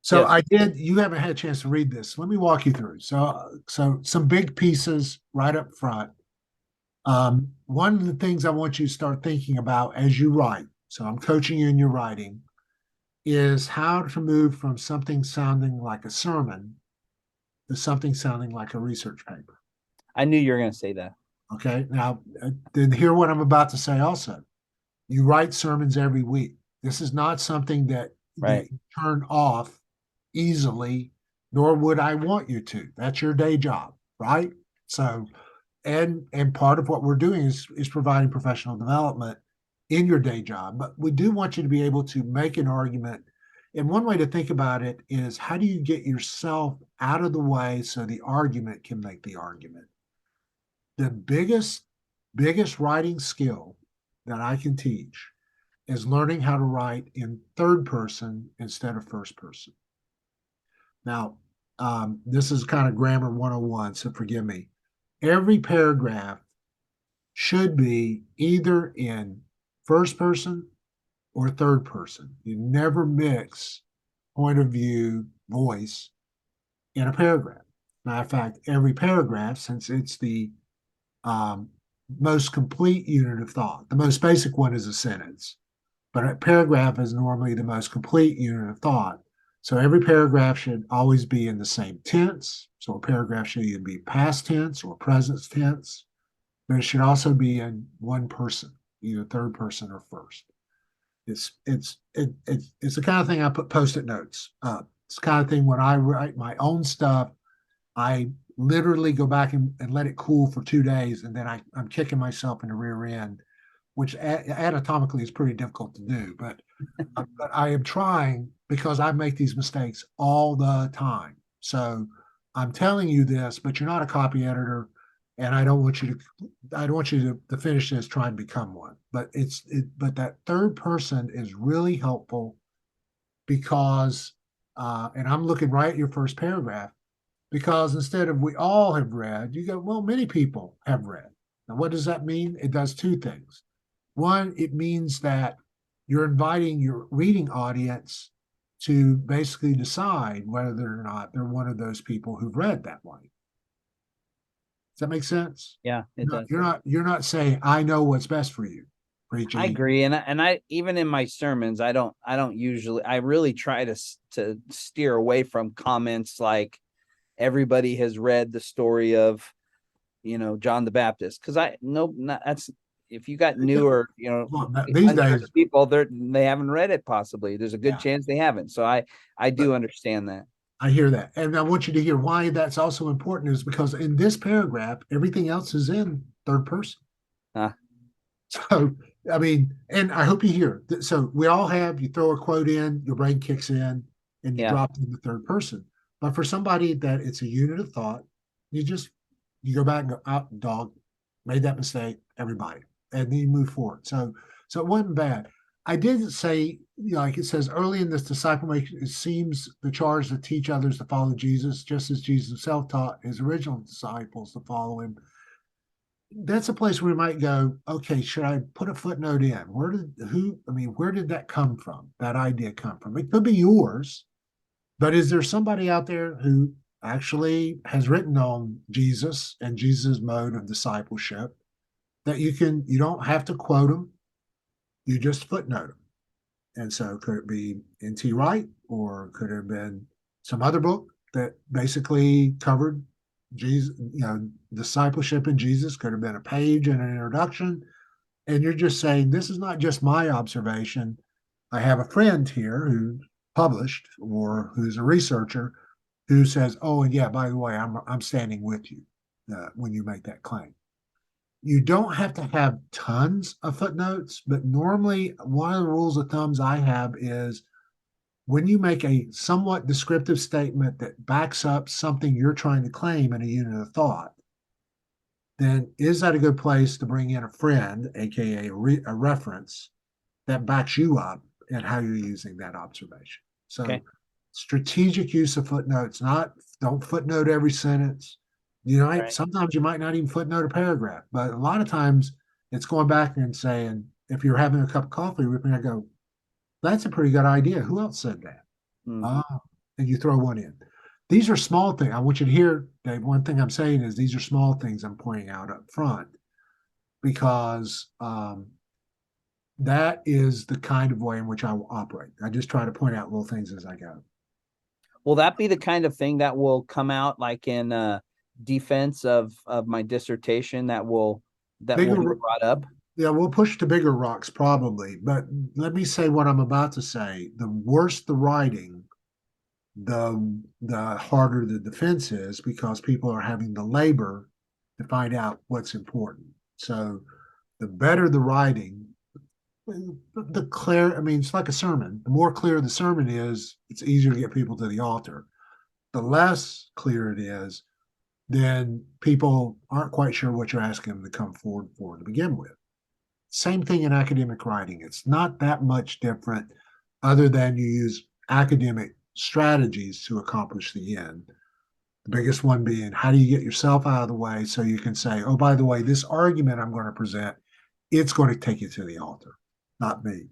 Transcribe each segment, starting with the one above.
So Yes. I did, you haven't had a chance to read this. Let me walk you through. So some big pieces right up front. One of the things I want you to start thinking about as you write, so I'm coaching you in your writing, is how to move from something sounding like a sermon to something sounding like a research paper. I knew you were going to say that. Okay. Now, then hear what I'm about to say also. You write sermons every week. This is not something that Right. you turn off easily, nor would I want you to. That's your day job, right? So, and part of what we're doing is providing professional development in your day job. But we do want you to be able to make an argument. And one way to think about it is how do you get yourself out of the way so the argument can make the argument? The biggest writing skill that I can teach is learning how to write in third person instead of first person. Now, this is kind of grammar 101, so forgive me. Every paragraph should be either in first person or third person. You never mix point of view, voice in a paragraph. Matter of fact, every paragraph, since it's the um, most complete unit of thought, the most basic one is a sentence, but a paragraph is normally the most complete unit of thought. So every paragraph should always be in the same tense. So a paragraph should either be past tense or present tense, but it should also be in one person, either third person or first. It's the kind of thing I put post-it notes. It's the kind of thing when I write my own stuff, I literally go back and let it cool for 2 days, and then I'm kicking myself in the rear end, which anatomically is pretty difficult to do. But I am trying because I make these mistakes all the time. So I'm telling you this, but you're not a copy editor, and I don't want you to finish this trying to become one. But that third person is really helpful because, and I'm looking right at your first paragraph because instead of we all have read, you go, well, many people have read. Now, what does that mean? It does two things. One, it means that you're inviting your reading audience to basically decide whether or not they're one of those people who've read that way. Does that make sense? Yeah, it does. You're not saying I know what's best for you for each of I these. agree, and I even in my sermons, I don't usually. I really try to steer away from comments like everybody has read the story of John the Baptist, because I no not, that's if you got newer Well, these unchurched days, people, they haven't read it. Possibly there's a good yeah. chance they haven't. So I But do understand that. I hear that. And I want you to hear why that's also important is because in this paragraph, everything else is in third person. Uh, So, I mean, and I hope you hear. So we all have, you throw a quote in, your brain kicks in, and you yeah. drop it in the third person. But for somebody that it's a unit of thought, you just, you go back and go, out, dog, made that mistake, everybody. And then you move forward. So it wasn't bad. I did say, like it says early in this disciple making, it seems the charge to teach others to follow Jesus, just as Jesus himself taught his original disciples to follow him. That's a place where we might go, okay, should I put a footnote in? Where did that come from? That idea come from? It could be yours, but is there somebody out there who actually has written on Jesus and Jesus' mode of discipleship that you don't have to quote them, you just footnote them. And so could it be N.T. Wright or could it have been some other book that basically covered Jesus, discipleship in Jesus? Could have been a page and an introduction. And you're just saying, this is not just my observation. I have a friend here who published or who's a researcher who says, oh, and yeah, by the way, I'm standing with you when you make that claim. You don't have to have tons of footnotes, but normally one of the rules of thumbs I have is when you make a somewhat descriptive statement that backs up something you're trying to claim in a unit of thought, then is that a good place to bring in a friend, aka a reference that backs you up and how you're using that observation? So Okay. strategic use of footnotes, not don't footnote every sentence. All right. Sometimes you might not even footnote a paragraph, but a lot of times it's going back and saying, if you're having a cup of coffee with me, I go, that's a pretty good idea. Who else said that? Mm. Oh. and you throw one in. These are small things. I want you to hear, Dave. One thing I'm saying is these are small things I'm pointing out up front because that is the kind of way in which I will operate. I just try to point out little things as I go. Will that be the kind of thing that will come out like in defense of my dissertation that will be Bigger, brought up? yeah, we'll push to bigger rocks probably. But let me say what I'm about to say. The worse the writing, the harder the defense is because people are having the labor to find out what's important. So the better the writing, the clear, I mean, it's like a sermon. The more clear the sermon is, it's easier to get people to the altar. The less clear it is, then people aren't quite sure what you're asking them to come forward for to begin with. Same thing in academic writing. It's not that much different other than you use academic strategies to accomplish the end. The biggest one being how do you get yourself out of the way so you can say, oh, by the way, this argument I'm going to present, it's going to take you to the altar, not me.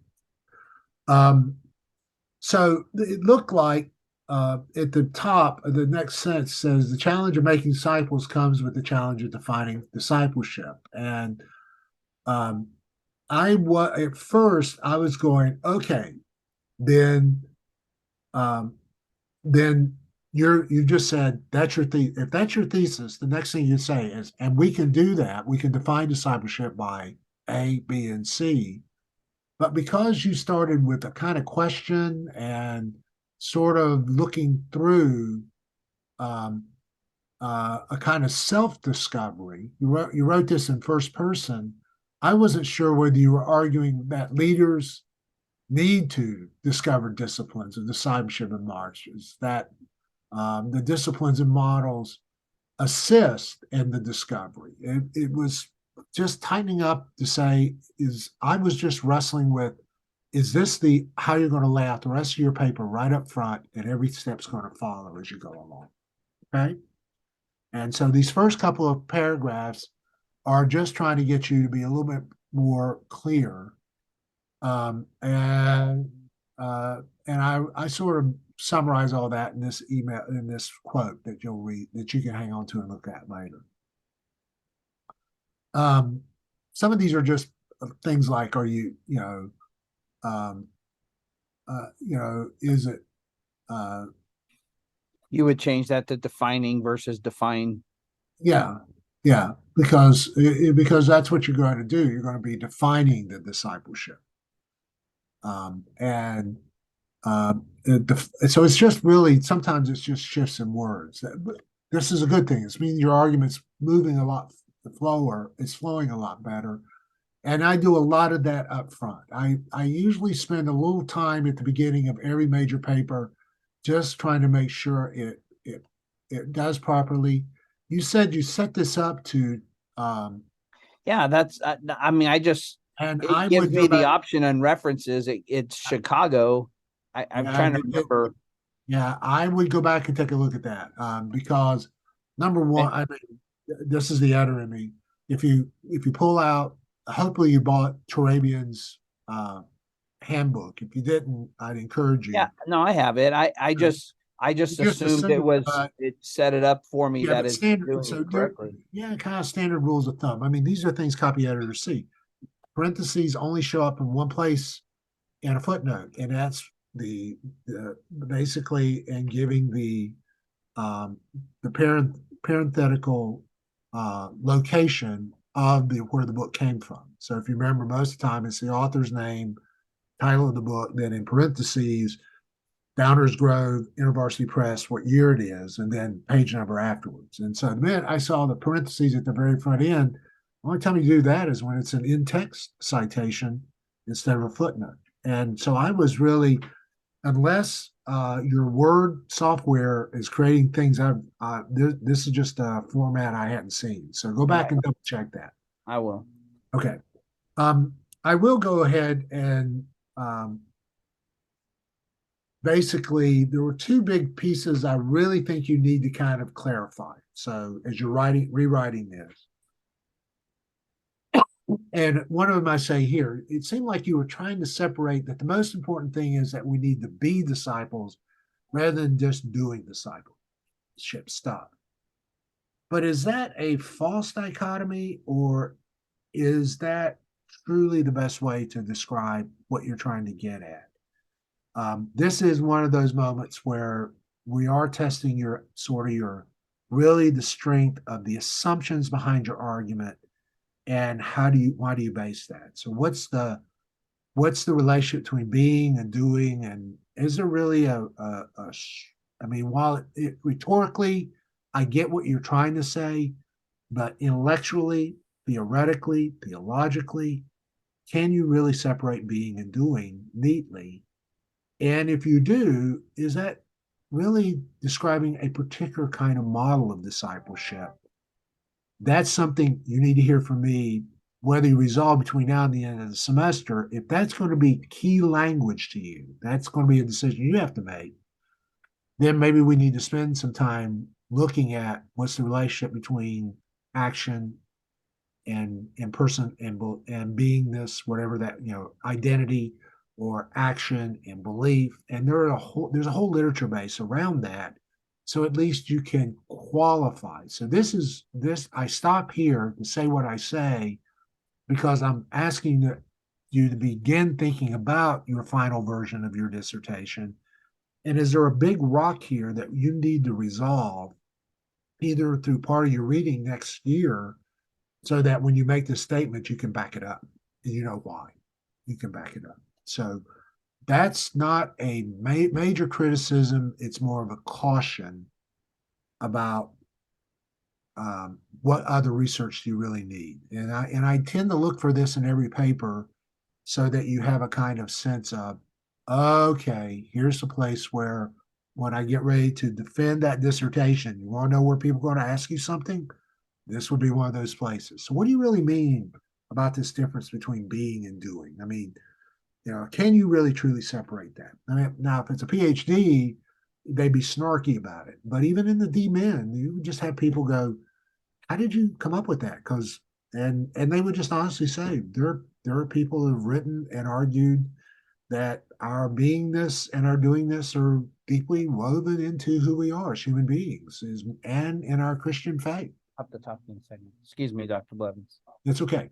So it looked like at the top of the next sentence says the challenge of making disciples comes with the challenge of defining discipleship. And I was at first I was going, okay, then um, then you just said that's your if that's your thesis, the next thing you say is, and we can do that. We can define discipleship by A, B, and C. But because you started with a kind of question and sort of looking through um, a kind of self-discovery, you wrote this in first person. I wasn't sure whether you were arguing that leaders need to discover disciplines of discipleship and marches, that the disciplines and models assist in the discovery. It was just tightening up to say, is I was just wrestling with, is this the how you're going to lay out the rest of your paper right up front, and every step's going to follow as you go along. Okay. And so these first couple of paragraphs are just trying to get you to be a little bit more clear. And I sort of summarize all that in this email, in this quote that you'll read, that you can hang on to and look at later. Some of these are just things like, are um, is it, You would change that to defining versus define. yeah, yeah, because that's what you're going to do. You're going to be defining the discipleship. And so it's just really sometimes it's just shifts in words. This is a good thing. It's meaning your argument's moving a lot slower. It's flowing a lot better. And I do a lot of that up front. I usually spend a little time at the beginning of every major paper just trying to make sure it does properly. You said you set this up to Yeah, that's I mean, and it I gives would me go the back. option on references. It's Chicago. I'm Yeah, trying to remember. yeah, I would go back and take a look at that because number Eh, one, I mean, this is the editor in me. If you pull out, hopefully you bought Turabian's uh, handbook. If you didn't, I'd encourage Yeah, you. no, I have it. I You just just assumed assume, it set it up for me yeah, that but it's standard. doing So it there, correctly. yeah, kind of standard rules of thumb. I mean, these are things copy editors see. Parentheses only show up in one place in a footnote, and that's the basically and giving um, the parenthetical location of where the book came from. So if you remember, most of the time it's the author's name, title of the book, then in parentheses, Downers Grove, InterVarsity Press, what year it is, and then page number afterwards. And so the minute I saw the parentheses at the very front end, the only time you do that is when it's an in-text citation instead of a footnote. And so I was really, unless your Word software is creating things, this is just a format I hadn't seen. So go back Right. and double check that. I will. Okay. I will go ahead and um, basically, there were two big pieces I really think you need to kind of clarify. So as you're rewriting this, and one of them I say here, it seemed like you were trying to separate that the most important thing is that we need to be disciples, rather than just doing discipleship stuff. But is that a false dichotomy, or is that truly the best way to describe what you're trying to get at? This is one of those moments where we are testing your sort of your really the strength of the assumptions behind your argument, and why do you base that? So what's the relationship between being and doing, and is there really I mean, while rhetorically I get what you're trying to say, but intellectually, theoretically, theologically, can you really separate being and doing neatly? And if you do, is that really describing a particular kind of model of discipleship? That's something you need to hear from me, whether you resolve between now and the end of the semester. If that's going to be key language to you, that's going to be a decision you have to make. Then maybe we need to spend some time looking at what's the relationship between action and person and beingness, whatever that, identity or action and belief. And there's a whole literature base around that. So at least you can qualify. So this I stop here to say what I say because I'm asking you to begin thinking about your final version of your dissertation. And is there a big rock here that you need to resolve either through part of your reading next year, so that when you make this statement, you can back it up and you know why you can back it up. So that's not a major criticism. It's more of a caution about what other research do you really need. And I tend to look for this in every paper so that you have a kind of sense of, okay, here's a place where when I get ready to defend that dissertation, you want to know where people are going to ask you something? This would be one of those places. So what do you really mean about this difference between being and doing? I mean, can you really truly separate that? I mean, now if it's a PhD, they'd be snarky about it. But even in the D-Min, you just have people go, how did you come up with that? Because and they would just honestly say there are people who have written and argued that our beingness and our doingness are deeply woven into who we are as human beings and in our Christian faith. Up the top in a second. Excuse me, Dr. Blevins. It's okay.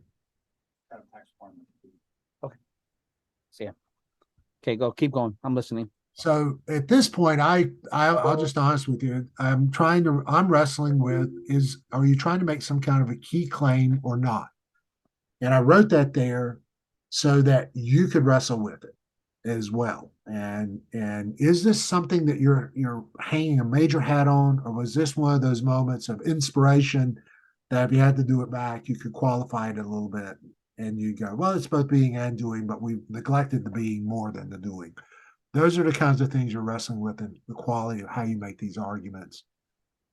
Okay. See ya. Okay, keep going. I'm listening. So at this point, I'll just honest with you. I'm wrestling with are you trying to make some kind of a key claim or not? And I wrote that there so that you could wrestle with it as well. And is this something that you're hanging a major hat on, or was this one of those moments of inspiration that if you had to do it back, you could qualify it a little bit and you go, well, it's both being and doing, but we've neglected the being more than the doing. Those are the kinds of things you're wrestling with in the quality of how you make these arguments.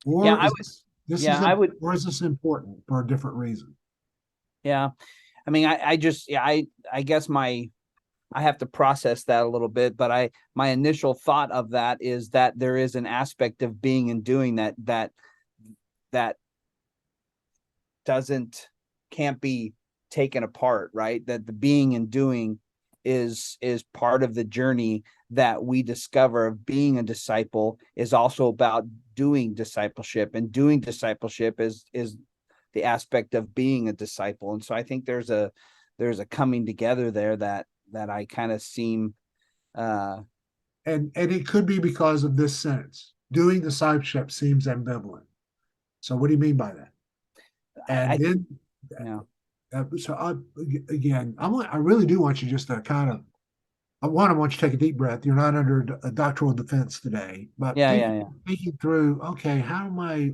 Or yeah, or is this important for a different reason? Yeah. I mean, I guess I have to process that a little bit, but my initial thought of that is that there is an aspect of being and doing that can't be taken apart, right? That the being and doing is part of the journey that we discover of being a disciple is also about doing discipleship, and doing discipleship is the aspect of being a disciple. And so I think there's a coming together there that I kind of seem and it could be because of this sentence. Doing discipleship seems ambivalent. So what do you mean by that? And I really do want you just to kind of, I want you to take a deep breath. You're not under a doctoral defense today, but thinking through, okay, how am I,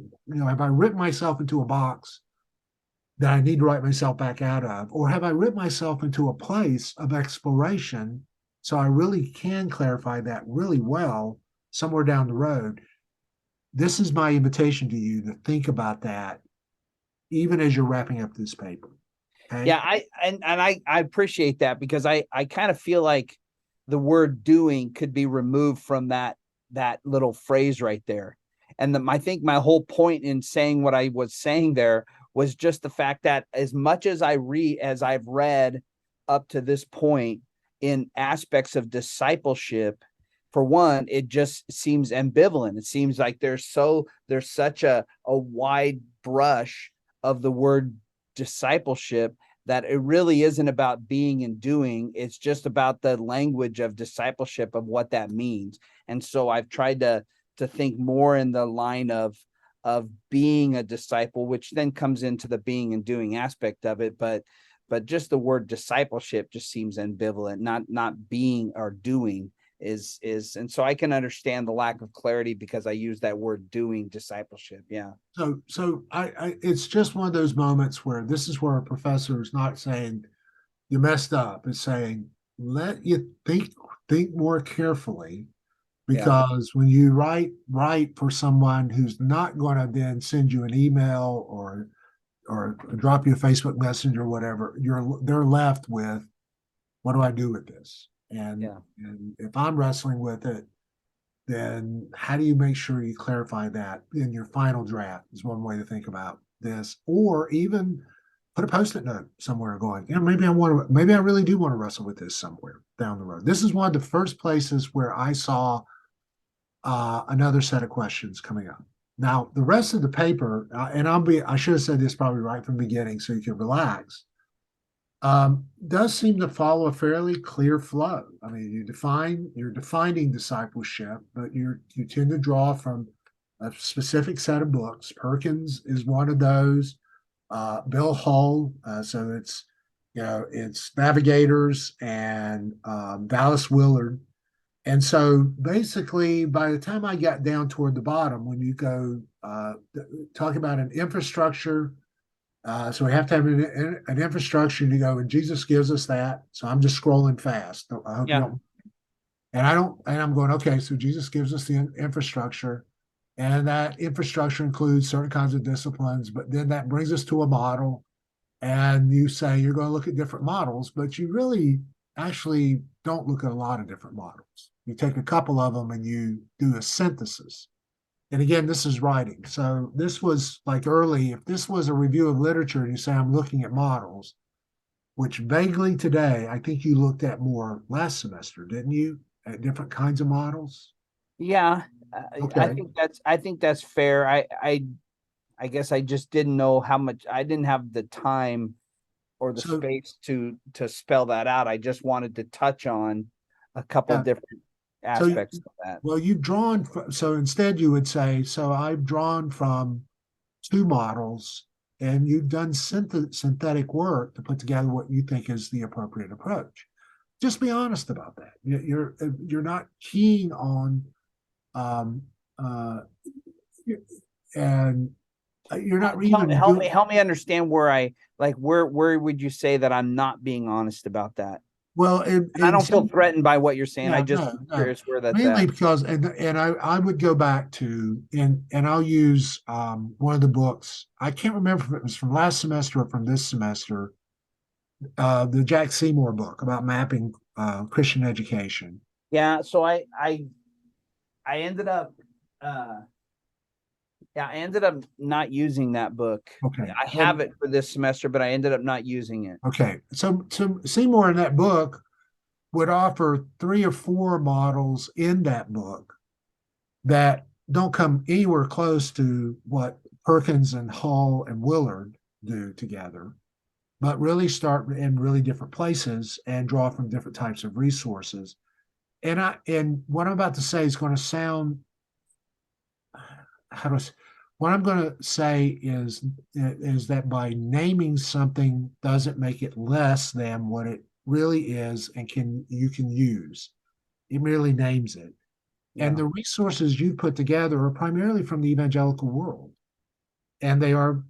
have I written myself into a box that I need to write myself back out of, or have I written myself into a place of exploration so I really can clarify that really well somewhere down the road? This is my invitation to you to think about that even as you're wrapping up this paper. Okay? Yeah, I appreciate that, because I kind of feel like the word doing could be removed from that little phrase right there. And I think my whole point in saying what I was saying there was just the fact that as much as I've read up to this point in aspects of discipleship, for one, it just seems ambivalent. It seems like there's such a wide brush of the word discipleship that it really isn't about being and doing. It's just about the language of discipleship, of what that means. And so I've tried to think more in the line of being a disciple, which then comes into the being and doing aspect of it. But just the word discipleship just seems ambivalent. Not being or doing is, and so I can understand the lack of clarity because I use that word doing discipleship. Yeah. So it's just one of those moments where this is where a professor is not saying you messed up. It's saying let you think more carefully, Yeah. because when you write for someone who's not going to then send you an email or drop you a Facebook message or whatever, they're left with, what do I do with this? Yeah. And if I'm wrestling with it, then how do you make sure you clarify that in your final draft is one way to think about this. Or even put a post-it note somewhere going, maybe I really do want to wrestle with this somewhere down the road. This is one of the first places where I saw another set of questions coming up. Now, the rest of the paper, and I should have said this probably right from the beginning so you can relax, does seem to follow a fairly clear flow. I mean, you're defining discipleship, but you tend to draw from a specific set of books. Perkins is one of those. Bill Hull, so it's Navigators and Dallas Willard. And so basically, by the time I got down toward the bottom, when you go talk about an infrastructure, so we have to have an infrastructure, and you go, and Jesus gives us that. So I'm just scrolling fast. I hope you Yeah. don't. And I'm going, okay, so Jesus gives us the infrastructure, and that infrastructure includes certain kinds of disciplines, but then that brings us to a model, and you say you're going to look at different models, but you really actually don't look at a lot of different models. You take a couple of them and you do a synthesis. And again, this is writing. So this was like early, if this was a review of literature and you say, I'm looking at models, which vaguely today, I think you looked at more last semester, didn't you? At different kinds of models. Yeah. Okay. I think that's fair. I guess I just didn't know how much. I didn't have the time or the So, space to spell that out. I just wanted to touch on a couple yeah. different So, aspects of that. well, you've drawn, so instead you would say, so I've drawn from two models, and you've done synthetic work to put together what you think is the appropriate approach. Just be honest about that. You're not keen on um, uh, and you're not even doing Help me understand where I like where would you say that I'm not being honest about that? well And I in don't feel some threatened by what you're saying. I yeah, just no, no, curious where that's mainly at. because and I would go back to and I'll use one of the books. I can't remember if it was from last semester or from this semester, the Jack Seymour book about mapping Christian education. Yeah, so I ended up uh yeah, I ended up not using that book. Okay. I have it for this semester, but I ended up not using it. Okay. So Seymour in that book would offer three or four models in that book that don't come anywhere close to what Perkins and Hall and Willard do together, but really start in really different places and draw from different types of resources. And what I'm about to say is going to sound how do I, what I'm going to say is that by naming something doesn't make it less than what it really is and can use. It merely names it. And Yeah. the resources you put together are primarily from the evangelical world. And they are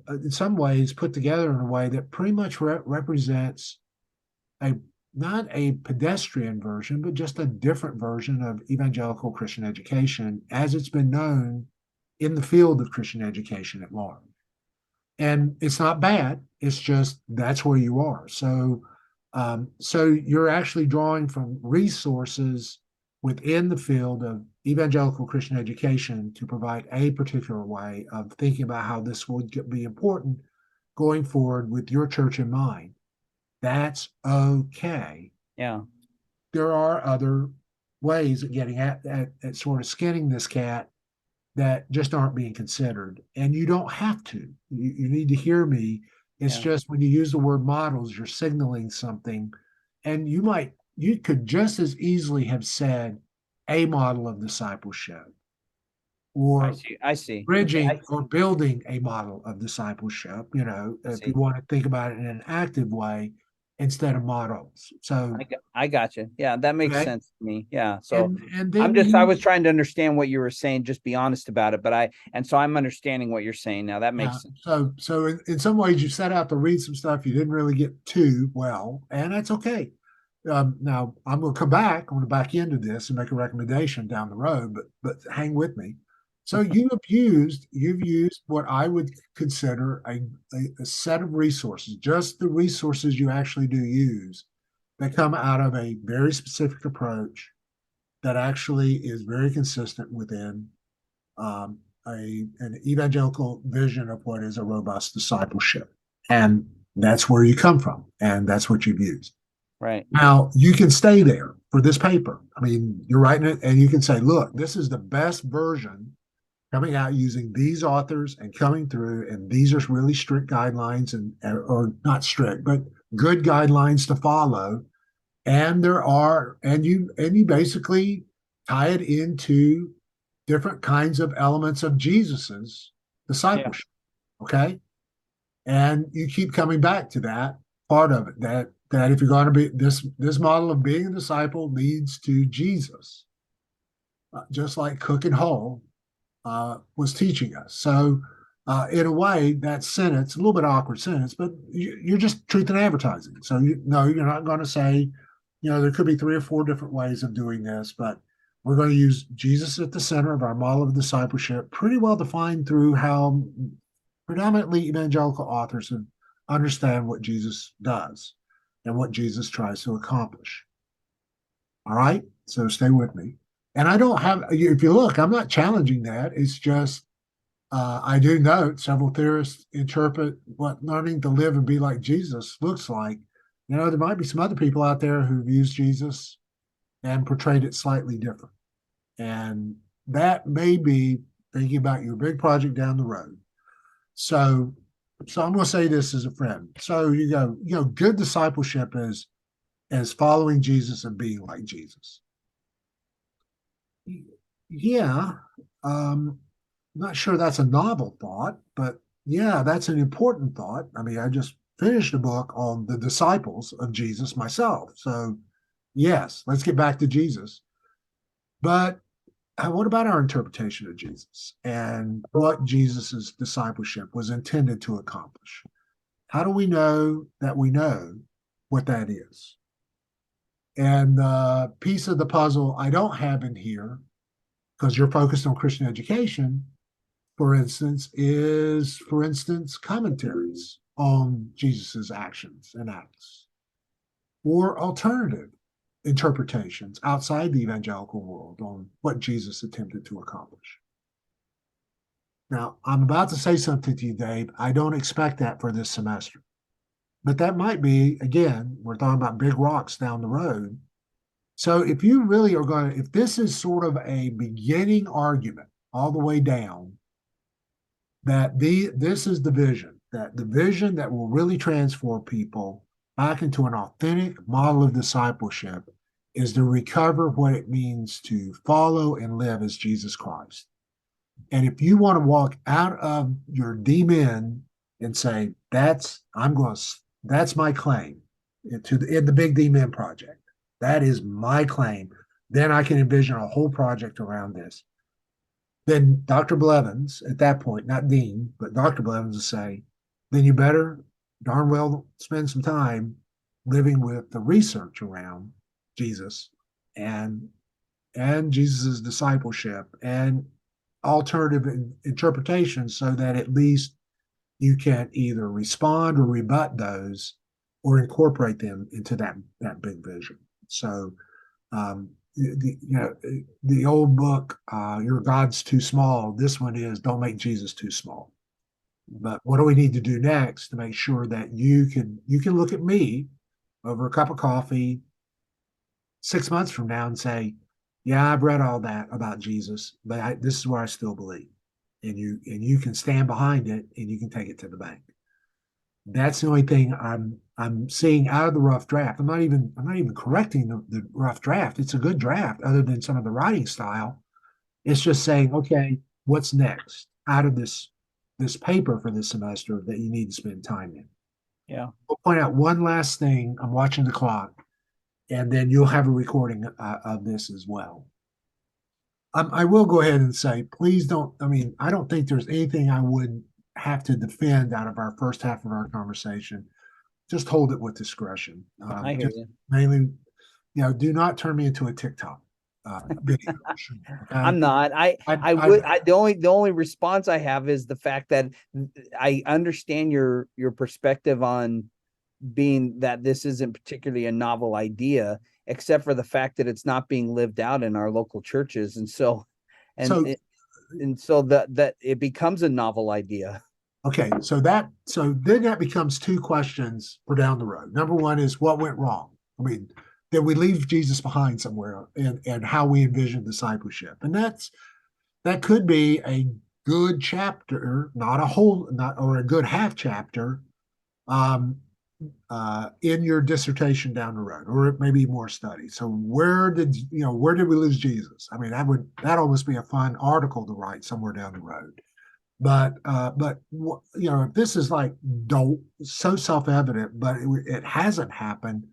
in some ways put together in a way that pretty much represents a not a pedestrian version, but just a different version of evangelical Christian education as it's been known in the field of Christian education at large. And it's not bad. It's just that's where you are. So you're actually drawing from resources within the field of evangelical Christian education to provide a particular way of thinking about how this would be important going forward with your church in mind. That's okay. Yeah. There are other ways of getting at sort of skinning this cat that just aren't being considered. And you don't have to. You need to hear me. It's Yeah. just when you use the word models, you're signaling something. And you could just as easily have said a model of discipleship I or see. I see. bridging or building a model of discipleship, I if you see. want to think about it in an active way instead of models. So, I got you. Yeah, that makes okay. sense to me. Yeah. So And then I you was trying to understand what you were saying, just be honest about it. And so I'm understanding what you're saying now. That Yeah. makes sense. So in some ways, you set out to read some stuff you didn't really get to well, and that's okay. Now I'm going to come back. I'm going to back into this and make a recommendation down the road, but hang with me. So you've used what I would consider a set of resources, just the resources you actually do use that come out of a very specific approach that actually is very consistent within um, an evangelical vision of what is a robust discipleship. And that's where you come from. And that's what you've used. Right. Now, you can stay there for this paper. I mean, you're writing it and you can say, look, this is the best version coming out using these authors and coming through. And these are really strict guidelines or not strict, but good guidelines to follow. And you basically tie it into different kinds of elements of Jesus's Yeah. discipleship. Okay. And you keep coming back to that part of it, that if you're going to be this model of being a disciple leads to Jesus, just like Cook and Hull was teaching us. So, in a way, that sentence, a little bit awkward sentence, but you're just truth in advertising. So, you're not going to say, there could be 3 or 4 different ways of doing this, but we're going to use Jesus at the center of our model of discipleship, pretty well defined through how predominantly evangelical authors have understand what Jesus does and what Jesus tries to accomplish. All right. So stay with me. And I don't have, if you look, I'm not challenging that. It's just, I do note several theorists interpret what learning to live and be like Jesus looks like. There might be some other people out there who've used Jesus and portrayed it slightly different. And that may be thinking about your big project down the road. So, I'm going to say this as a friend. So good discipleship is following Jesus and being like Jesus. Yeah. Not sure that's a novel thought, but yeah, that's an important thought. I mean, I just finished a book on the disciples of Jesus myself. So, yes, let's get back to Jesus. But what about our interpretation of Jesus and what Jesus's discipleship was intended to accomplish? How do we know that we know what that is? And the piece of the puzzle I don't have in here, because you're focused on Christian education, for instance, commentaries on Jesus's actions and acts, or alternative interpretations outside the evangelical world on what Jesus attempted to accomplish. Now, I'm about to say something to you, Dave. I don't expect that for this semester, but that might be, again, we're talking about big rocks down the road. So if you really are going to, if this is sort of a beginning argument all the way down, that this is the vision that will really transform people back into an authentic model of discipleship is to recover what it means to follow and live as Jesus Christ. And if you want to walk out of your demon and say, that's my claim in the Big D-Men project. That is my claim. Then I can envision a whole project around this. Then Dr. Blevins, at that point, not Dean, but Dr. Blevins will say, then you better darn well spend some time living with the research around Jesus and Jesus's discipleship and alternative interpretations so that at least you can either respond or rebut those or incorporate them into that big vision. So the old book, Your God's Too Small. This one is Don't Make Jesus Too Small. But what do we need to do next to make sure that you can look at me over a cup of coffee 6 months from now and say, Yeah, I've read all that about Jesus, but this is where I still believe, and you can stand behind it, and you can take it to the bank. That's the only thing I'm seeing out of the rough draft. I'm not even correcting the rough draft. It's a good draft, other than some of the writing style. It's just saying, okay, what's next out of this paper for this semester that you need to spend time in. Yeah. We'll point out one last thing. I'm watching the clock, and then you'll have a recording of this as well. I will go ahead and say, please don't. I mean, I don't think there's anything I would have to defend out of our first half of our conversation. Just hold it with discretion. I hear Just you. mainly, do not turn me into a TikTok video. Okay, I'm not. I I would. The only response I have is the fact that I understand your perspective on being that this isn't particularly a novel idea, except for the fact that it's not being lived out in our local churches, and so and so it, and so that it becomes a novel idea. okay. So then that becomes two questions for down the road. Number one is what went wrong. I mean, did we leave Jesus behind somewhere, and how we envision discipleship, and that could be a good chapter, not a whole, not or a good half chapter, um, in your dissertation down the road, or it may be more study. So where did we lose Jesus? I mean, that almost be a fun article to write somewhere down the road. But if this is like so self evident, but it hasn't happened.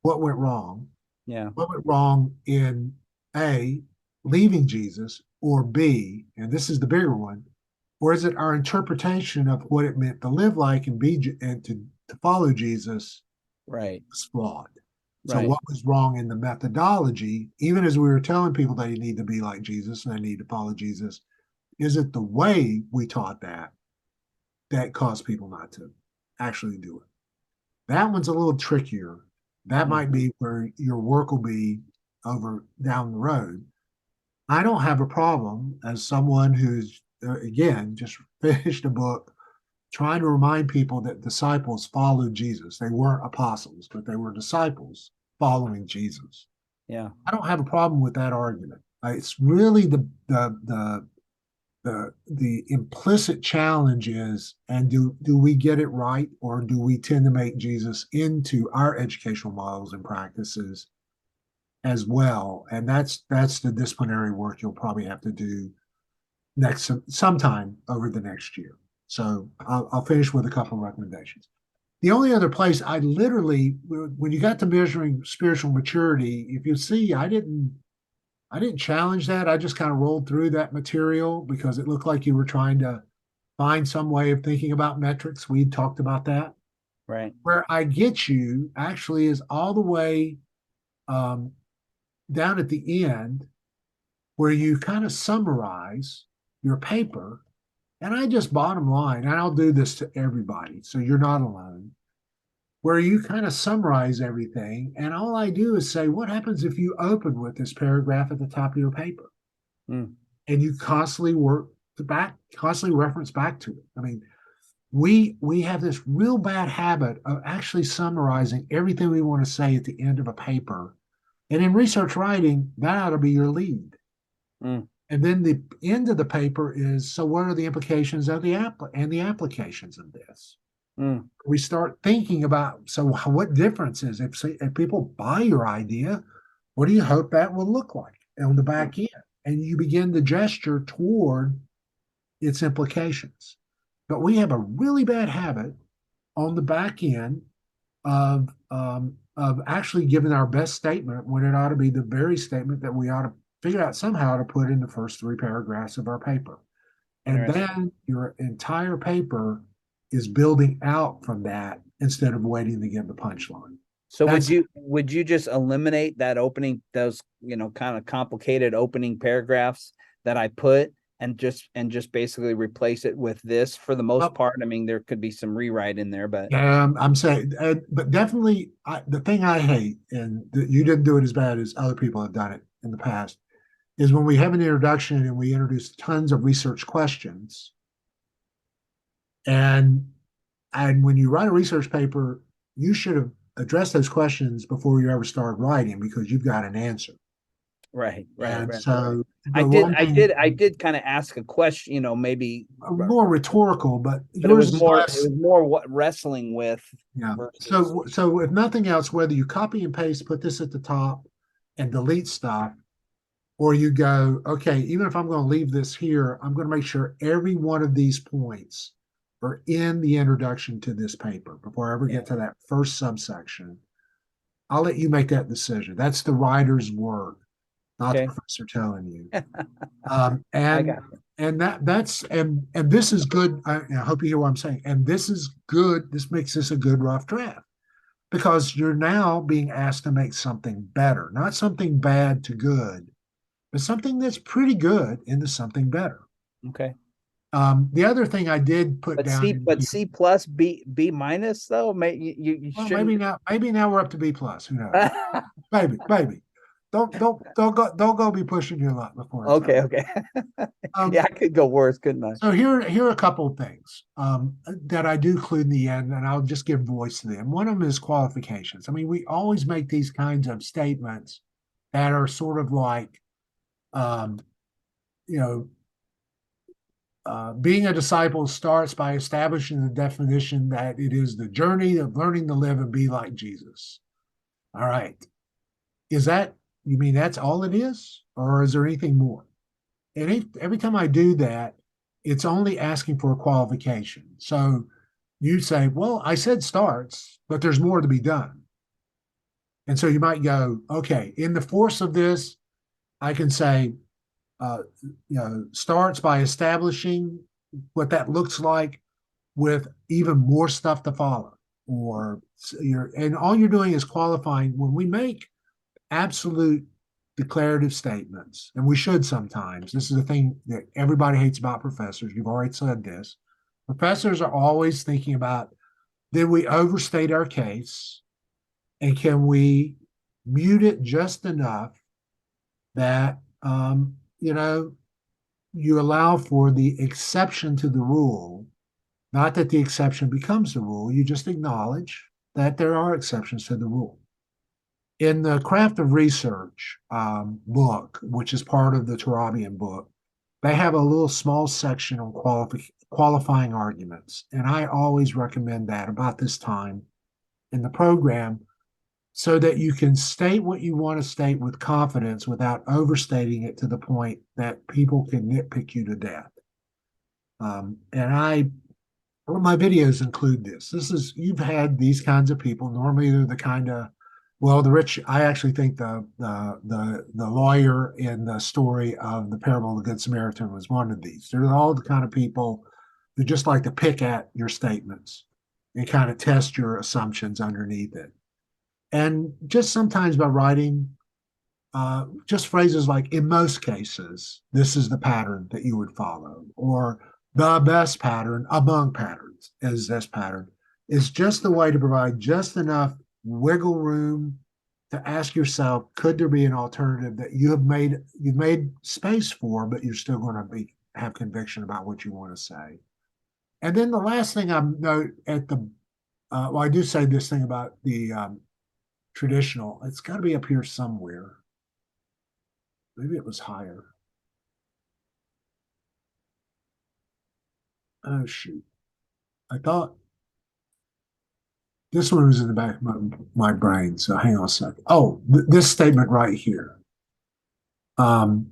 What went wrong? Yeah. What went wrong in A, leaving Jesus, or B, and this is the bigger one, or is it our interpretation of what it meant to live like and be and to follow Jesus Right. was flawed? So Right. what was wrong in the methodology, even as we were telling people they need to be like Jesus and they need to follow Jesus, is it the way we taught that caused people not to actually do it? That one's a little trickier. That might Mhm. be where your work will be over down the road. I don't have a problem as someone who's, again, just finished a book trying to remind people that disciples followed Jesus. They weren't apostles, but they were disciples following Jesus. Yeah. I don't have a problem with that argument. It's really the implicit challenge is, and do we get it right, or do we tend to make Jesus into our educational models and practices as well? And that's the disciplinary work you'll probably have to do next sometime over the next year. So I'll finish with a couple of recommendations. The only other place I literally, when you got to measuring spiritual maturity, if you see, I didn't challenge that. I just kind of rolled through that material because it looked like you were trying to find some way of thinking about metrics. We talked about that. Right. Where I get you actually is all the way um, down at the end, where you kind of summarize your paper. And I just bottom line, and I'll do this to everybody, so you're not alone, where you kind of summarize everything. And all I do is say, what happens if you open with this paragraph at the top of your paper? Mm. And you constantly work to back, constantly reference back to it. I mean, we have this real bad habit of actually summarizing everything we want to say at the end of a paper. And in research writing, that ought to be your lead. Mm. And then the end of the paper is, so what are the implications of the the applications of this? Mm. We start thinking about, so what difference is if people buy your idea, what do you hope that will look like on the back end? And you begin to gesture toward its implications. But we have a really bad habit on the back end of actually giving our best statement when it ought to be the very statement that we ought to figure out somehow to put in the first three paragraphs of our paper. And Interesting. then your entire paper is building out from that instead of waiting to give the punchline. So That's would you just eliminate that opening, those kind of complicated opening paragraphs that I put, and just basically replace it with this for the most well, part? I mean, there could be some rewrite in there, but I'm saying, but definitely the thing I hate, and you didn't do it as bad as other people have done it in the past, is when we have an introduction and we introduce tons of research questions, and when you write a research paper, you should have addressed those questions before you ever started writing because you've got an answer. Right, right, And right, right. so the one thing, I did kind of ask a question, maybe, more rhetorical, but but it yours was is more, less. what wrestling with Yeah. versus. So if nothing else, whether you copy and paste, put this at the top and delete stuff, or you go, okay, even if I'm going to leave this here, I'm going to make sure every one of these points are in the introduction to this paper before I ever Yeah. get to that first subsection. I'll let you make that decision. That's the writer's word, not the Okay. professor telling you. I And got you. and this is good. I hope you hear what I'm saying. And this is good. This makes this a good rough draft because you're now being asked to make something better, not something bad to good, but something that's pretty good into something better. Okay. The other thing I did put down in But here, C plus, B minus though, you well, shouldn't. maybe now we're up to B plus. Who knows? Maybe. Don't go be pushing your luck before it's Okay, over. okay. Um, Yeah, I could go worse, couldn't I? so here are a couple of things that I do include in the end, and I'll just give voice to them. One of them is qualifications. I mean, we always make these kinds of statements that are sort of like, um, you know, being a disciple starts by establishing the definition that it is the journey of learning to live and be like Jesus. All right. Is that, you mean that's all it is? Or is there anything more? And every time I do that, it's only asking for a qualification. So you say, well, I said starts, but there's more to be done. And so you might go, okay, in the force of this, I can say, starts by establishing what that looks like with even more stuff to follow. Or and all you're doing is qualifying. When we make absolute declarative statements, and we should sometimes, this is the thing that everybody hates about professors. You've already said this. Professors are always thinking about, did we overstate our case? And can we mute it just enough that, you allow for the exception to the rule. Not that the exception becomes the rule, you just acknowledge that there are exceptions to the rule. In the Craft of Research book, which is part of the Turabian book, they have a little small section on qualifying arguments. And I always recommend that about this time in the program so that you can state what you want to state with confidence without overstating it to the point that people can nitpick you to death. And well, my videos include this. This is, you've had these kinds of people. Normally, they're the kind of, well, the rich. I actually think the lawyer in the story of the parable of the Good Samaritan was one of these. They're all the kind of people who just like to pick at your statements and kind of test your assumptions underneath it. And just sometimes by writing just phrases like, in most cases, this is the pattern that you would follow, or the best pattern among patterns is this pattern, is just the way to provide just enough wiggle room to ask yourself, could there be an alternative that you've made space for, but you're still going to have conviction about what you want to say. And then the last thing I note at the well, I do say this thing about the traditional. It's got to be up here somewhere. Maybe it was higher. Oh shoot! I thought this one was in the back of my brain. So hang on a second. Oh, this statement right here. Um,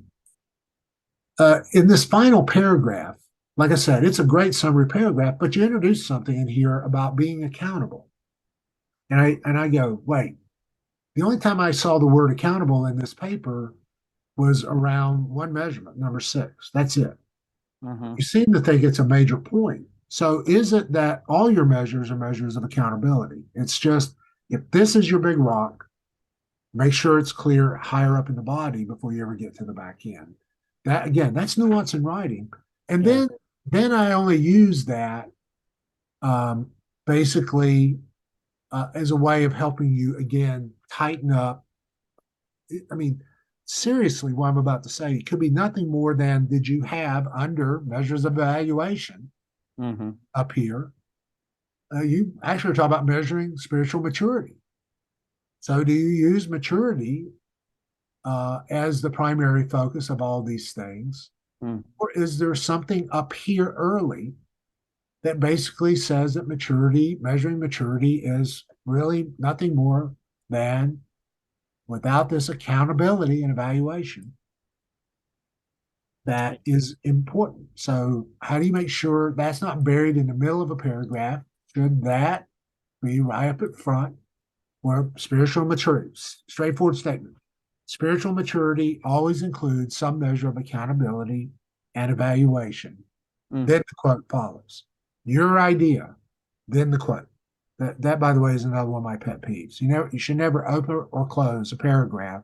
in this final paragraph, like I said, it's a great summary paragraph, but you introduce something in here about being accountable. And I go, wait. The only time I saw the word accountable in this paper was around one measurement, number 6. That's it. Mm-hmm. You seem to think it's a major point. So is it that all your measures are measures of accountability? It's just, if this is your big rock, make sure it's clear higher up in the body before you ever get to the back end. That again, that's nuance in writing. And Yeah. then I only use that um, basically as a way of helping you again tighten up. I mean, seriously, what I'm about to say, it could be nothing more than, did you have under measures of evaluation Mm-hmm. up here? You actually talk about measuring spiritual maturity. So do you use maturity as the primary focus of all these things? Mm. Or is there something up here early that basically says that maturity, measuring maturity, is really nothing more than, without this accountability and evaluation, that is important. So, how do you make sure that's not buried in the middle of a paragraph? Should that be right up at front? Where spiritual maturity, straightforward statement. Spiritual maturity always includes some measure of accountability and evaluation. Mm. Then the quote follows. Your idea, then the quote. That, by the way, is another one of my pet peeves. You should never open or close a paragraph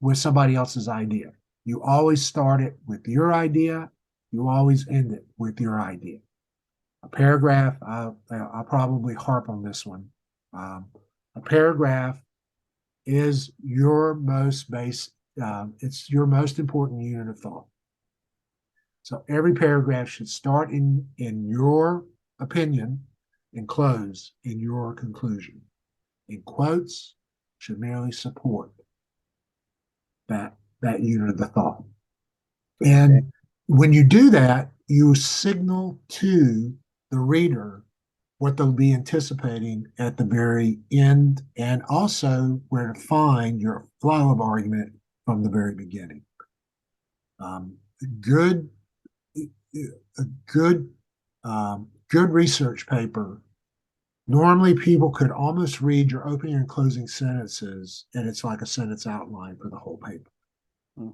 with somebody else's idea. You always start it with your idea. You always end it with your idea. A paragraph, I'll probably harp on this one. A paragraph is your most base, it's your most important unit of thought. So every paragraph should start in your opinion and close in your conclusion. And quotes should merely support that unit of the thought. Okay. And when you do that, you signal to the reader what they'll be anticipating at the very end, and also where to find your flow of argument from the very beginning. Good, a good research paper. Normally, people could almost read your opening and closing sentences, and it's like a sentence outline for the whole paper. Mm.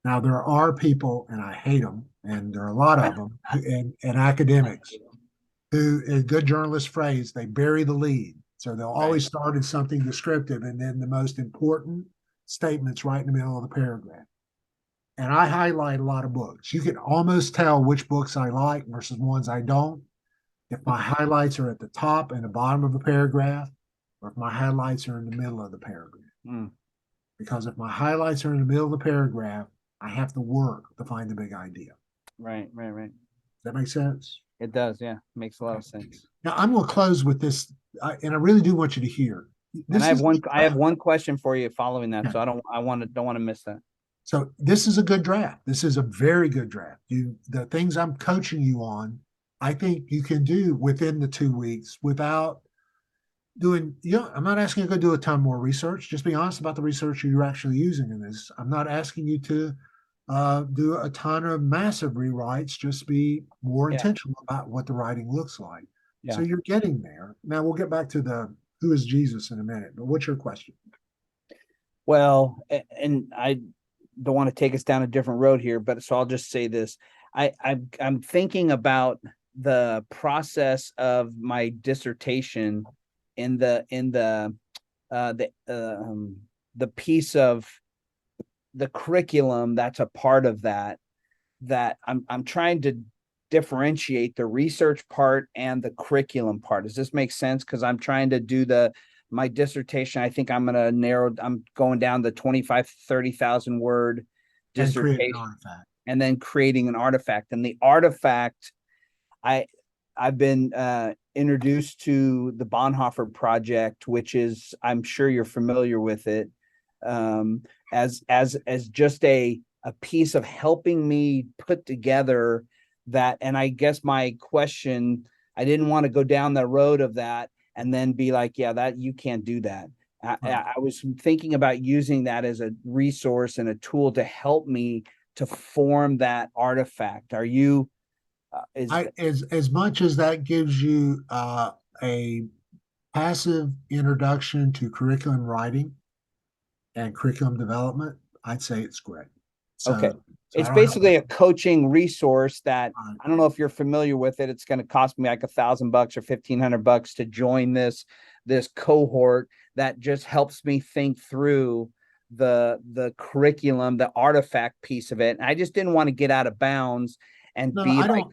Now, there are people, and I hate them, and there are a lot of them, and academics who, a good journalist phrase, they bury the lead. So they'll always start in something descriptive, and then the most important statements right in the middle of the paragraph. And I highlight a lot of books. You can almost tell which books I like versus ones I don't if my highlights are at the top and the bottom of a paragraph, or if my highlights are in the middle of the paragraph. Mm. Because if my highlights are in the middle of the paragraph, I have to work to find the big idea. Right. Does that make sense? It does. Yeah. Makes a lot of sense. Now I'm going to close with this, and I really do want you to hear. And This is I have one question for you following that. okay. So don't want to miss that. So this is a good draft. This is a very good draft. The things I'm coaching you on, I think you can do within the 2 weeks without doing, I'm not asking you to go do a ton more research. Just be honest about the research you're actually using in this. I'm not asking you to do a ton of massive rewrites. Just be more Yeah. intentional about what the writing looks like. Yeah. So you're getting there. Now we'll get back to the who is Jesus in a minute. But what's your question? Well, and I don't want to take us down a different road here, but so I'll just say this. I'm thinking about the process of my dissertation in the piece of the curriculum that's a part of that I'm trying to differentiate the research part and the curriculum part. Does this make sense? Because I'm trying to do my dissertation. I think I'm going down the 25, 30,000 word dissertation and then creating an artifact. And the artifact, I've been introduced to the Bonhoeffer Project, which is, I'm sure you're familiar with it, as just a piece of helping me put together that. And I guess my question, I didn't want to go down the road of that and then be like, yeah, that you can't do that. I was thinking about using that as a resource and a tool to help me to form that artifact. Are you as much as that gives you a passive introduction to curriculum writing and curriculum development, I'd say it's great. Okay. It's basically a coaching resource that I don't know if you're familiar with it. It's going to cost me like $1,000 or $1,500 to join this cohort that just helps me think through the curriculum, the artifact piece of it. And I just didn't want to get out of bounds and no, be I don't.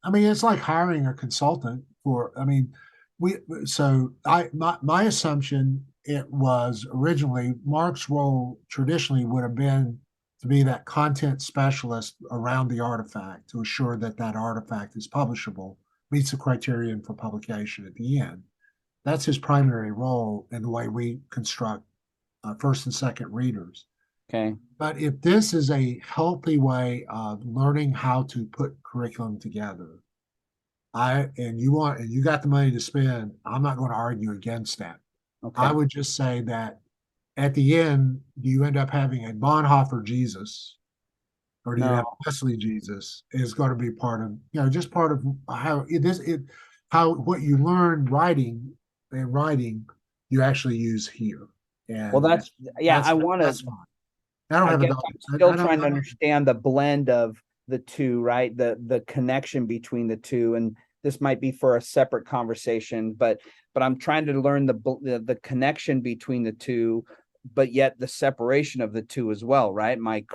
I mean, it's like hiring a consultant for. I mean, my assumption, it was originally Mark's role traditionally would have been to be that content specialist around the artifact to assure that artifact is publishable, meets the criterion for publication at the end. That's his primary role in the way we construct first and second readers. Okay. But if this is a healthy way of learning how to put curriculum together, and you got the money to spend, I'm not going to argue against that. I Okay. would just say that at the end, do you end up having a Bonhoeffer Jesus, or do you have No. Wesley Jesus? Is going to be part of, just part of how how what you learn writing, you actually use here, Well, and yeah, I want to, that's fine. I don't I have a guess dog. I'm still I don't. trying to understand the blend of the two, right? The connection between the two, and this might be for a separate conversation, but I'm trying to learn the connection between the two, but yet the separation of the two as well, right? My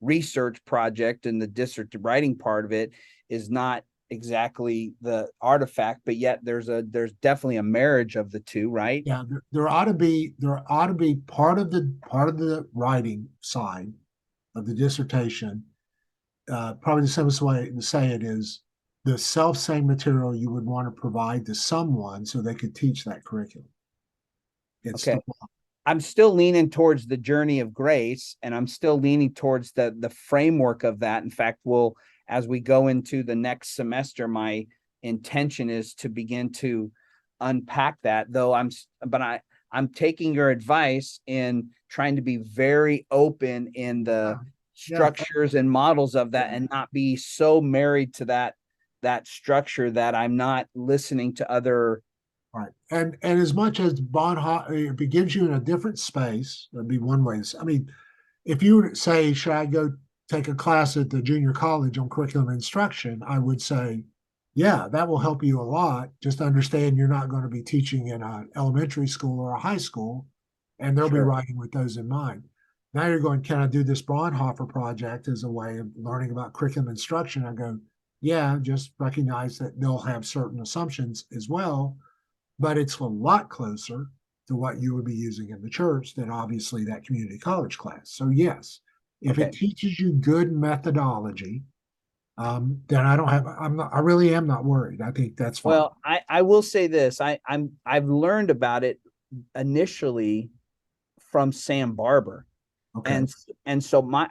research project and the district writing part of it is not exactly the artifact, but yet there's definitely a marriage of the two, right? Yeah, there ought to be part of the writing side of the dissertation. Probably the simplest way to say it is the self same material you would want to provide to someone so they could teach that curriculum. It's Okay. the I'm still leaning towards the journey of grace, and I'm still leaning towards the framework of that. In fact, as we go into the next semester, my intention is to begin to unpack that. I'm taking your advice in trying to be very open in the yeah, structures and models of that, yeah. and not be so married to that structure that I'm not listening to other. Right. And as much as Bonhoeffer, if it gives you in a different space, that'd be one way. I mean, if you would say, should I go take a class at the junior college on curriculum instruction? I would say, yeah, that will help you a lot. Just understand you're not going to be teaching in an elementary school or a high school, and they'll be Sure. writing with those in mind. Now you're going, can I do this Bonhoeffer project as a way of learning about curriculum instruction? I go, yeah, just recognize that they'll have certain assumptions as well, but it's a lot closer to what you would be using in the church than obviously that community college class. So yes, if it Okay. teaches you good methodology, then I really am not worried. I think that's fine. Well, I will say this. I've learned about it initially from Sam Barber. Okay. And so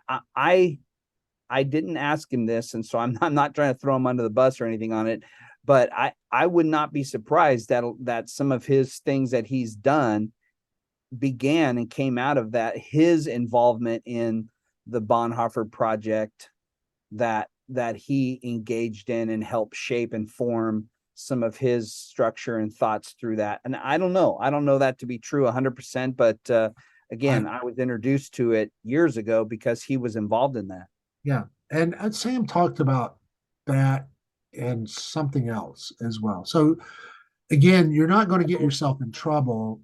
I didn't ask him this, and so I'm not trying to throw him under the bus or anything on it, but I would not be surprised that some of his things that he's done began and came out of that, his involvement in the Bonhoeffer project that he engaged in and helped shape and form some of his structure and thoughts through that. And I don't know that to be true 100%, but I again, I was introduced to it years ago because he was involved in that. Yeah, and Sam talked about that and something else as well. So again, you're not going to get yourself in trouble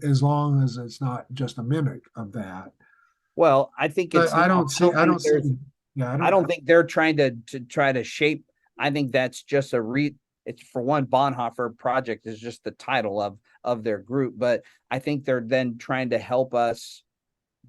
as long as it's not just a mimic of that. Well, I think But it's not. I don't see. Yeah, I don't think they're trying to try to shape. I think that's just it's for one, Bonhoeffer project is just the title of their group, but I think they're then trying to help us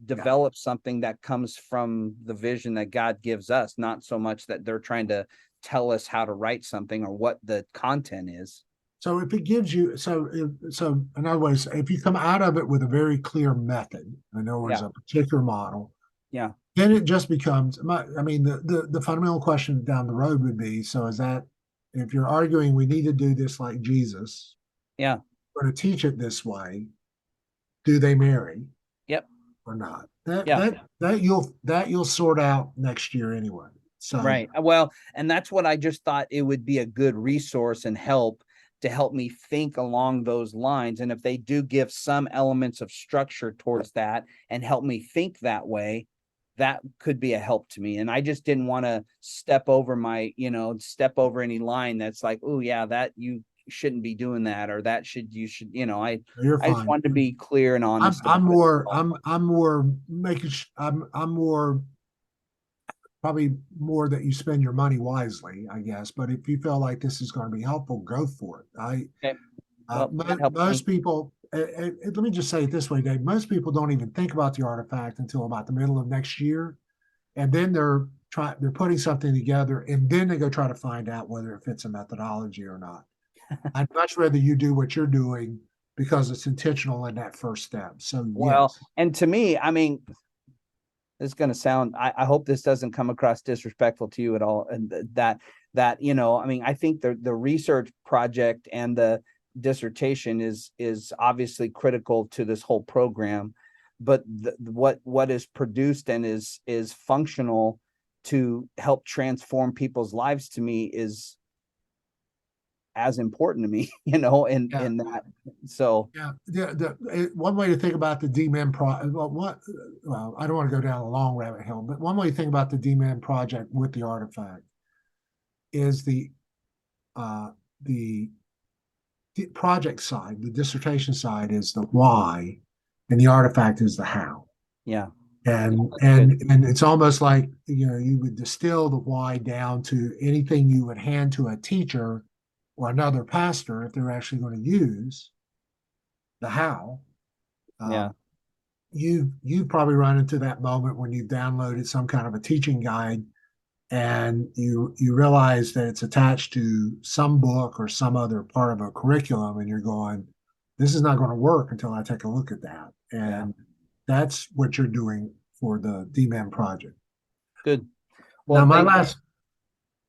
Yeah. develop something that comes from the vision that God gives us, not so much that they're trying to tell us how to write something or what the content is. So if it gives you, so in other words, if you come out of it with a very clear method, in other words, Yeah. a particular model, Yeah. then it just becomes, I mean, the fundamental question down the road would be, so is that, if you're arguing we need to do this like Jesus, Yeah. we're going to teach it this way, do they marry Yep. or not? That Yeah. that that you'll sort out next year anyway. So Right. Well, and that's what I just thought it would be a good resource and help to help me think along those lines. And if they do give some elements of structure towards that and help me think that way, that could be a help to me. And I just didn't want to step over any line that's like, oh yeah, that you shouldn't be doing that, or you should, you're I just fine. wanted to be clear and honest about it. I'm more making I'm more probably more that you spend your money wisely, I guess. But if you feel like this is going to be helpful, go for it. Okay. Well, that helps me. Most people, let me just say it this way, Dave. Most people don't even think about the artifact until about the middle of next year, and then they're putting something together, and then they go try to find out whether it fits a methodology or not. I'd much rather you do what you're doing because it's intentional in that first step. So Well, yes, and to me, I mean, It's going to sound, I hope this doesn't come across disrespectful to you at all. And that, you know, I mean, I think the research project and the dissertation is obviously critical to this whole program, but what is produced and is functional to help transform people's lives, to me, is as important to me, you know, Yeah. in that. So Yeah, one way to think about the DMEM well, I don't want to go down a long rabbit hole, but one way to think about the DMEM project with the artifact is uh, the project side, the dissertation side is the why, and the artifact is the how. yeah, And it's almost like, you know, you would distill the why down to anything you would hand to a teacher or another pastor if they're actually going to use the how. yeah, Um, you probably run into that moment when you've downloaded some kind of a teaching guide and you realize that it's attached to some book or some other part of a curriculum, and you're going, this is not going to work until I take a look at that. yeah. And that's what you're doing for the DMAN project. Good. Now, Well, my last,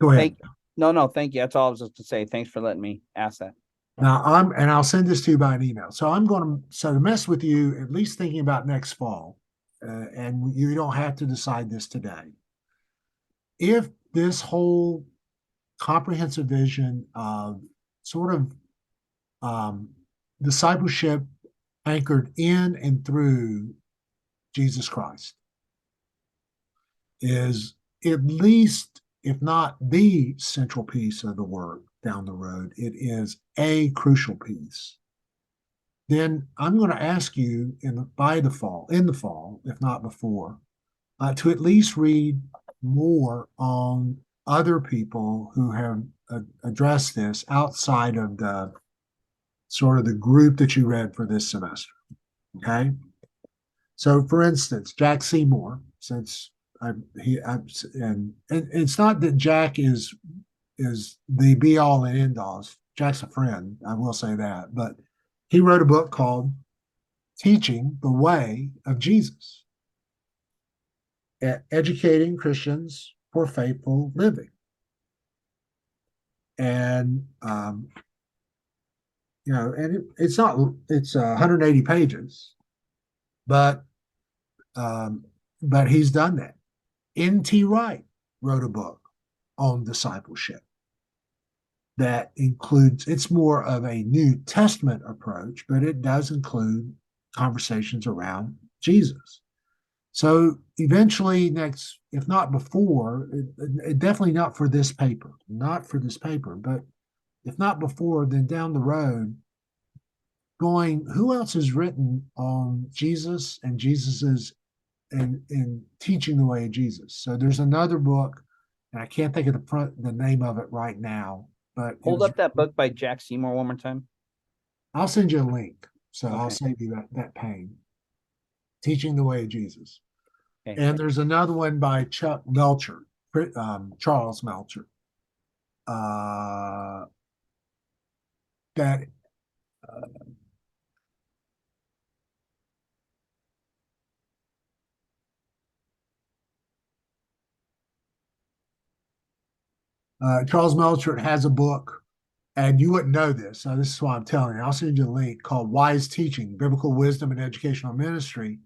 go ahead. thank, no, thank you. That's all I was just to say. Thanks for letting me ask that. Now and I'll send this to you by an email. So to mess with you, at least thinking about next fall, and you don't have to decide this today. If this whole comprehensive vision of sort of discipleship anchored in and through Jesus Christ is at least, if not the central piece of the work down the road, it is a crucial piece. Then I'm going to ask you in the fall, if not before, to at least read more on other people who have addressed this outside of the sort of the group that you read for this semester. Okay. So, for instance, Jack Seymour, since and it's not that Jack is the be all and end all. Jack's a friend, I will say that, but he wrote a book called "Teaching the Way of Jesus," educating Christians for faithful living, and you know, and it's 180 pages, but um, but he's done that. N.T. Wright wrote a book on discipleship that includes, it's more of a New Testament approach, but it does include conversations around Jesus. So eventually, next, if not before, definitely not for this paper, but if not before, then down the road, going, who else has written on Jesus and Jesus's and teaching the way of Jesus? So there's another book, and I can't think of the name of it right now, but Hold up that book by Jack Seymour one more time. I'll send you a link, so Okay. I'll save you that pain. Teaching the Way of Jesus. Okay. And there's another one by Chuck Melcher, Charles Melcher, that Charles Melcher has a book, and you wouldn't know this, so this is why I'm telling you. I'll send you a link called Wise Teaching, Biblical Wisdom and Educational Ministry.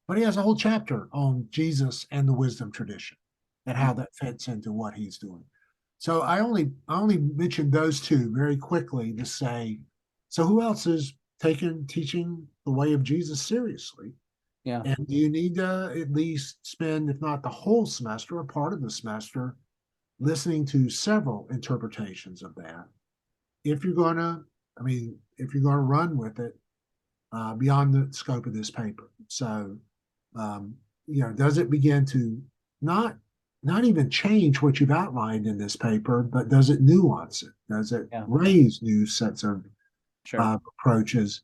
But he has a whole chapter on Jesus and the wisdom tradition and how that fits into what he's doing. So I only mentioned those two very quickly to say, so who else is teaching the way of Jesus seriously? Yeah. And you need to at least spend, if not the whole semester, a part of the semester, listening to several interpretations of that. If you're going to, if you're going to run with it beyond the scope of this paper. So, does it begin to not even change what you've outlined in this paper, but does it nuance it? Does it raise new sets of approaches?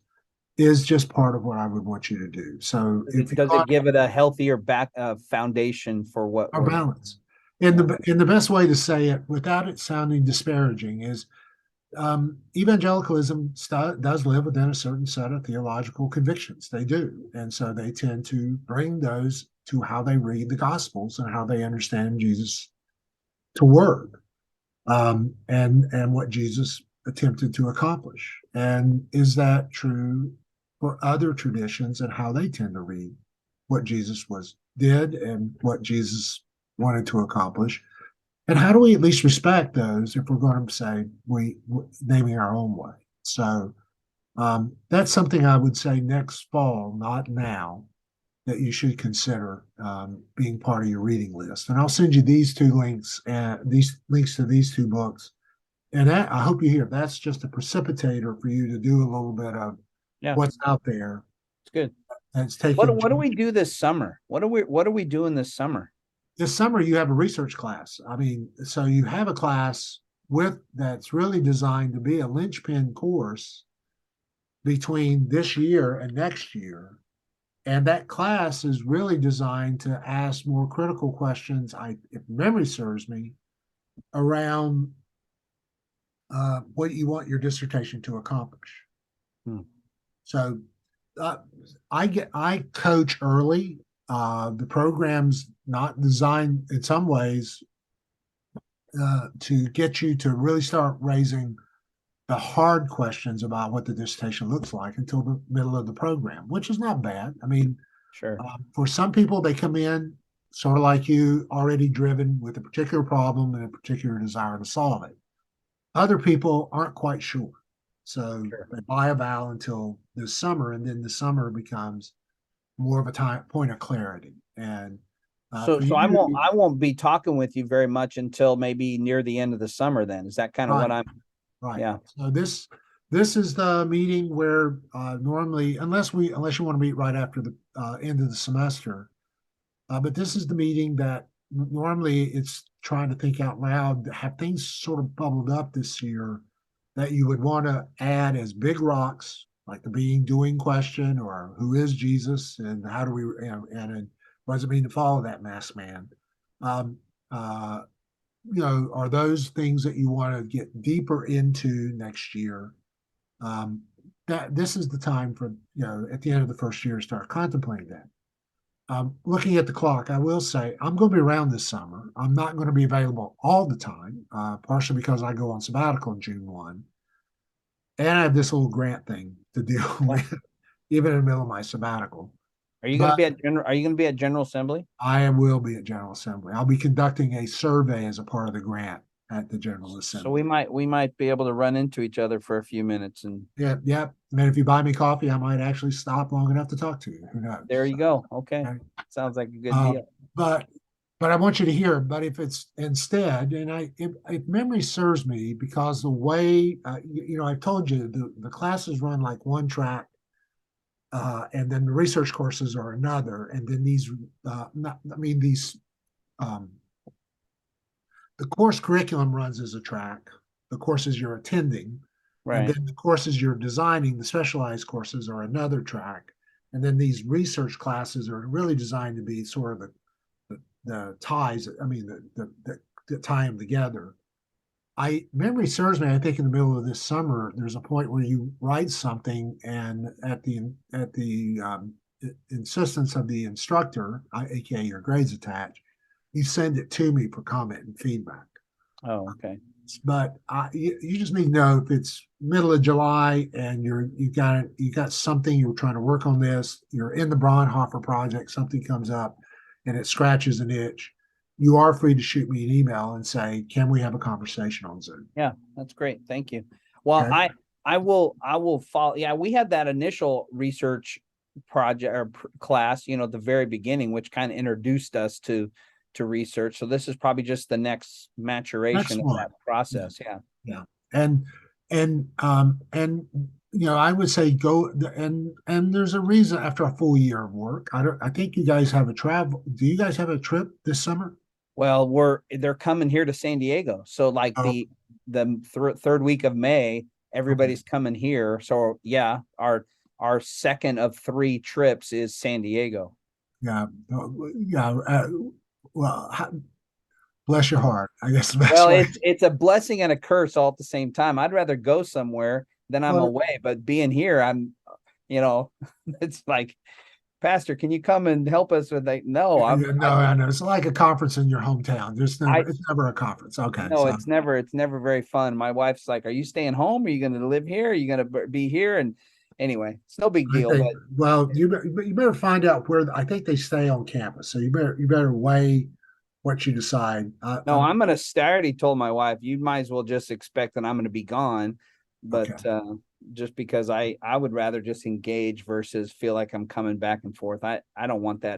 Is just part of what I would want you to do. So, does it give it a healthier foundation for what we're balance? And the best way to say it without it sounding disparaging is evangelicalism does live within a certain set of theological convictions. They do. And so they tend to bring those to how they read the Gospels and how they understand Jesus to work, and what Jesus attempted to accomplish. And is that true for other traditions and how they tend to read what Jesus did and what Jesus wanted to accomplish? And how do we at least respect those if we're going to say we naming our own way? So that's something I would say next fall, not now, that you should consider being part of your reading list. And I'll send you these two links and these links to these two books. And that, I hope you hear, that's just a precipitator for you to do a little bit of Yeah, what's out there. it's good. And it's taking What do we do this summer? What are we doing this summer? this summer you have a research class. I mean, so you have a class with that's really designed to be a linchpin course between this year and next year. And that class is really designed to ask more critical questions, if memory serves me, around what you want your dissertation to accomplish. Hmm. So I coach early. The program's not designed in some ways to get you to really start raising the hard questions about what the dissertation looks like until the middle of the program, which is not bad. I mean, Sure. for some people, they come in sort of like you, already driven with a particular problem and a particular desire to solve it. Other people aren't quite sure. So Sure. they buy a vow until this summer, and then the summer becomes more of a point of clarity. And So for so you, I won't be talking with you very much until maybe near the end of the summer then. Is that kind of what right, I'm right. yeah. So this is the meeting where normally, unless you want to meet right after the end of the semester, but this is the meeting that normally it's trying to think out loud. Have things sort of bubbled up this year that you would want to add as big rocks, like the being doing question, or who is Jesus, and how do we, and what does it mean to follow that masked man? Um, uh, are those things that you want to get deeper into next year? Um, that this is the time for at the end of the first year start contemplating that. Looking at the clock, I will say I'm going to be around this summer. I'm not going to be available all the time, partially because I go on sabbatical in June 1. And I have this little grant thing to deal Yeah. with, even in the middle of my sabbatical. Are you going to But be at Are you going to be at General Assembly? I will be at General Assembly. I'll be conducting a survey as a part of the grant at the General So Assembly. we might be able to run into each other for a few minutes, and Yeah, yeah. I mean, if you buy me coffee, I might actually stop long enough to talk to you. Who knows? there you So, go. Okay. okay. Sounds like a good Uh, deal. but I want you to hear. But if it's instead, and if memory serves me, because the way I've told you the classes run like one track, and then the research courses are another, and then these, these, um, the course curriculum runs as a track. The courses you're attending, and Right. then the courses you're designing, the specialized courses are another track, and then these research classes are really designed to be sort of the ties. I mean, the tie them together. Memory serves me. I think in the middle of this summer, there's a point where you write something, and at the insistence of the instructor, aka your grades attached, you send it to me for comment and feedback. Oh, okay. But you just need to know if it's middle of July and you got something you're trying to work on this. You're in the Braunhofer project. Something comes up, and it scratches an itch. You are free to shoot me an email and say, "Can we have a conversation on Zoom?" Yeah, that's great. Thank you. Well, Okay. I will follow. Yeah, we had that initial research project or class, at the very beginning, which kind of introduced us to research. So this is probably just the next maturation Next of one. that Yeah. process. Yeah. Yeah. And I would say go, and there's a reason after a full year of work. I think you guys have a travel. Do you guys have a trip this summer? Well, they're coming here to San Diego. So like Oh, the third week of May, okay. everybody's coming here. So yeah, our second of three trips is San Diego. Yeah. Yeah. Well, bless your heart. I guess the best Well, way. it's a blessing and a curse all at the same time. I'd rather go somewhere than I'm Well, away, but being here, I'm, you know, it's like Pastor, can you come and help us with that? No, Yeah, no, I know. It's like a conference in your hometown. I It's never a conference. Okay. no, So it's never very fun. My wife's like, "Are you staying home? Are you going to live here? Are you going to be here?" And anyway, it's no big I deal. think, But well, you better find out where, I think they stay on campus. So you better weigh what you decide. no, I'm going to stay. I already told my wife, you might as well just expect that I'm going to be gone. Okay. But just because I would rather just engage versus feel like I'm coming back and forth. I don't want that